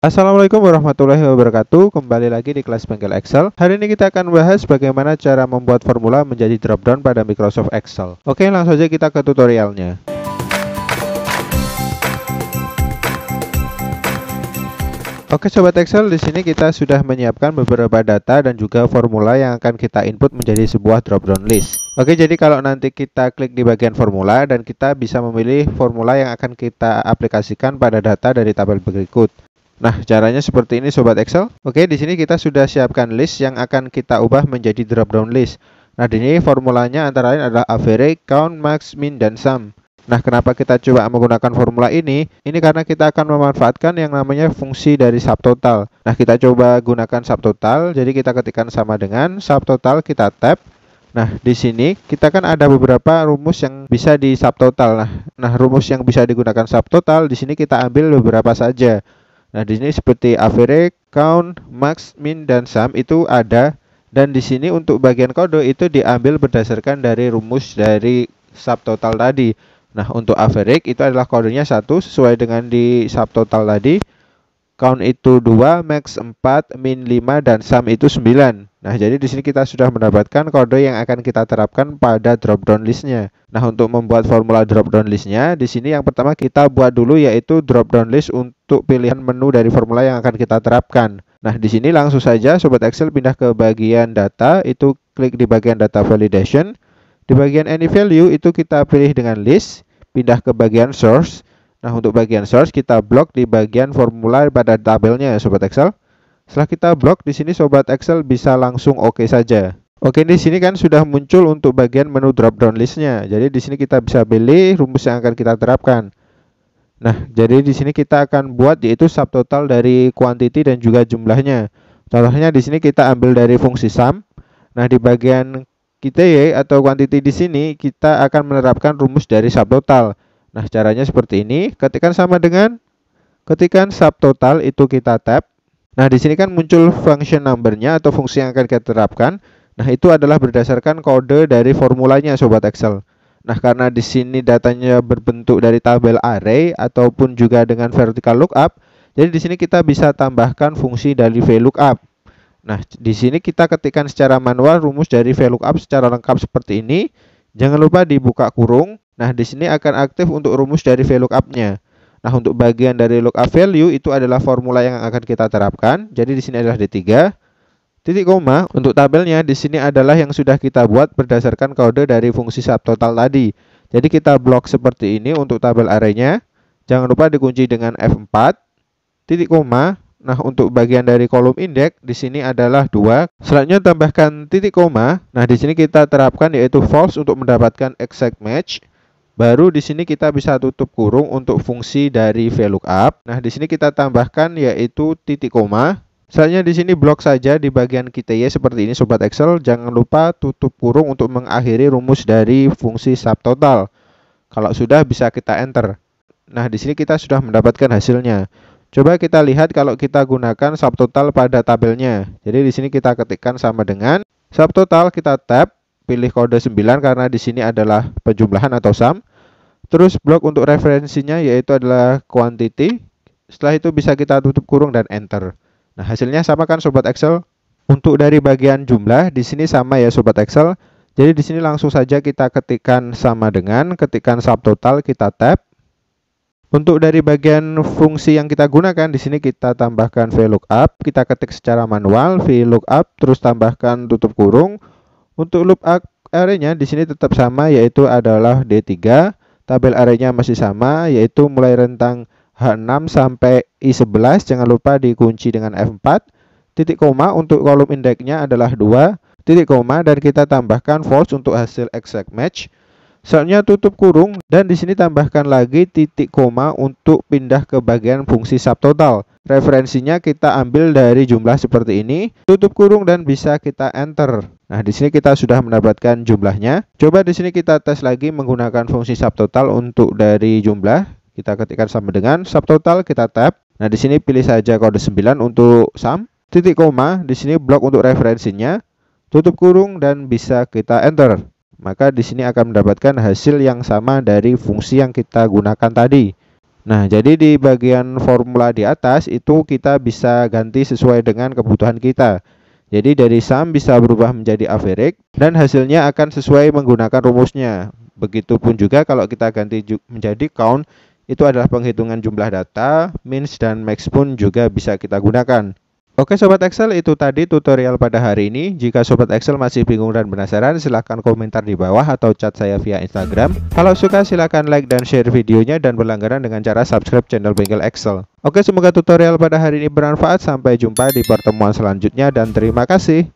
Assalamualaikum warahmatullahi wabarakatuh. Kembali lagi di kelas bengkel Excel. Hari ini kita akan bahas bagaimana cara membuat formula menjadi dropdown pada Microsoft Excel. Oke, langsung saja kita ke tutorialnya. Oke sobat Excel, di sini kita sudah menyiapkan beberapa data dan juga formula yang akan kita input menjadi sebuah dropdown list. Oke, jadi kalau nanti kita klik di bagian formula dan kita bisa memilih formula yang akan kita aplikasikan pada data dari tabel berikut. Nah, caranya seperti ini sobat Excel. Oke, di sini kita sudah siapkan list yang akan kita ubah menjadi drop-down list. Nah, di sini formulanya antara lain adalah average, count, max, min, dan sum. Nah, kenapa kita coba menggunakan formula ini? Ini karena kita akan memanfaatkan yang namanya fungsi dari subtotal. Nah, kita coba gunakan subtotal. Jadi kita ketikkan sama dengan subtotal, kita tab. Nah, di sini kita kan ada beberapa rumus yang bisa di subtotal. Nah, rumus yang bisa digunakan subtotal di sini kita ambil beberapa saja. Nah, di sini seperti average, count, max, min, dan sum itu ada. Dan di sini untuk bagian kode itu diambil berdasarkan dari rumus dari subtotal tadi. Nah, untuk average itu adalah kodenya 1 sesuai dengan di subtotal tadi. Count itu 2, max 4, min 5, dan sum itu 9. Nah, jadi di sini kita sudah mendapatkan kode yang akan kita terapkan pada drop-down listnya. Nah, untuk membuat formula drop-down listnya, di sini yang pertama kita buat dulu yaitu drop-down list untuk pilihan menu dari formula yang akan kita terapkan. Nah, di sini langsung saja Sobat Excel pindah ke bagian data, itu klik di bagian data validation. Di bagian any value itu kita pilih dengan list, pindah ke bagian source. Nah, untuk bagian source kita blok di bagian formula pada tabelnya ya Sobat Excel. Setelah kita blok di sini Sobat Excel bisa langsung oke saja. Oke, di sini kan sudah muncul untuk bagian menu drop down listnya. Jadi di sini kita bisa pilih rumus yang akan kita terapkan. Nah, jadi di sini kita akan buat yaitu subtotal dari quantity dan juga jumlahnya. Contohnya di sini kita ambil dari fungsi sum. Nah, di bagian QTY atau quantity di sini kita akan menerapkan rumus dari subtotal. Nah, caranya seperti ini. Ketikkan sama dengan ketikan subtotal itu kita tab. Nah, di sini kan muncul function number-nya atau fungsi yang akan kita terapkan. Nah, itu adalah berdasarkan kode dari formulanya Sobat Excel. Nah, karena di sini datanya berbentuk dari tabel array ataupun juga dengan vertical lookup, jadi di sini kita bisa tambahkan fungsi dari VLOOKUP. Nah, di sini kita ketikkan secara manual rumus dari VLOOKUP secara lengkap seperti ini. Jangan lupa dibuka kurung. Nah, di sini akan aktif untuk rumus dari VLOOKUP-nya. Nah, untuk bagian dari lookup value itu adalah formula yang akan kita terapkan. Jadi di sini adalah D3. Titik koma untuk tabelnya di sini adalah yang sudah kita buat berdasarkan kode dari fungsi subtotal tadi. Jadi kita blok seperti ini untuk tabel array-nya. Jangan lupa dikunci dengan F4. Titik koma. Nah, untuk bagian dari kolom indeks di sini adalah 2. Selanjutnya tambahkan titik koma. Nah, di sini kita terapkan yaitu false untuk mendapatkan exact match. Baru di sini kita bisa tutup kurung untuk fungsi dari VLOOKUP. Nah, di sini kita tambahkan yaitu titik koma. Selanjutnya di sini blok saja di bagian QTY seperti ini Sobat Excel. Jangan lupa tutup kurung untuk mengakhiri rumus dari fungsi subtotal. Kalau sudah bisa kita enter. Nah, di sini kita sudah mendapatkan hasilnya. Coba kita lihat kalau kita gunakan subtotal pada tabelnya. Jadi di sini kita ketikkan sama dengan subtotal, kita tab. Pilih kode 9 karena di sini adalah penjumlahan atau sum. Terus blok untuk referensinya yaitu adalah quantity. Setelah itu bisa kita tutup kurung dan enter. Nah, hasilnya sama kan Sobat Excel? Untuk dari bagian jumlah di sini sama ya Sobat Excel. Jadi di sini langsung saja kita ketikkan sama dengan ketikkan subtotal, kita tab. Untuk dari bagian fungsi yang kita gunakan di sini kita tambahkan VLOOKUP. Kita ketik secara manual VLOOKUP terus tambahkan tutup kurung. Untuk lookup array-nya di sini tetap sama yaitu adalah D3. Tabel array-nya masih sama yaitu mulai rentang H6 sampai I11. Jangan lupa dikunci dengan F4. Titik koma untuk kolom indeksnya adalah 2. Titik koma dan kita tambahkan false untuk hasil exact match. Selanjutnya tutup kurung dan di sini tambahkan lagi titik koma untuk pindah ke bagian fungsi subtotal. Referensinya kita ambil dari jumlah seperti ini. Tutup kurung dan bisa kita enter. Nah, di sini kita sudah mendapatkan jumlahnya. Coba di sini kita tes lagi menggunakan fungsi subtotal untuk dari jumlah. Kita ketikkan sama dengan subtotal, kita tab. Nah, di sini pilih saja kode 9 untuk sum. Titik koma, di sini blok untuk referensinya. Tutup kurung dan bisa kita enter. Maka di sini akan mendapatkan hasil yang sama dari fungsi yang kita gunakan tadi. Nah, jadi di bagian formula di atas itu kita bisa ganti sesuai dengan kebutuhan kita. Jadi dari sum bisa berubah menjadi average dan hasilnya akan sesuai menggunakan rumusnya. Begitupun juga kalau kita ganti menjadi count, itu adalah penghitungan jumlah data, mins dan max pun juga bisa kita gunakan. Oke Sobat Excel, itu tadi tutorial pada hari ini. Jika Sobat Excel masih bingung dan penasaran, silahkan komentar di bawah atau chat saya via Instagram. Kalau suka silahkan like dan share videonya dan berlangganan dengan cara subscribe channel Bengkel Excel. Oke, semoga tutorial pada hari ini bermanfaat. Sampai jumpa di pertemuan selanjutnya dan terima kasih.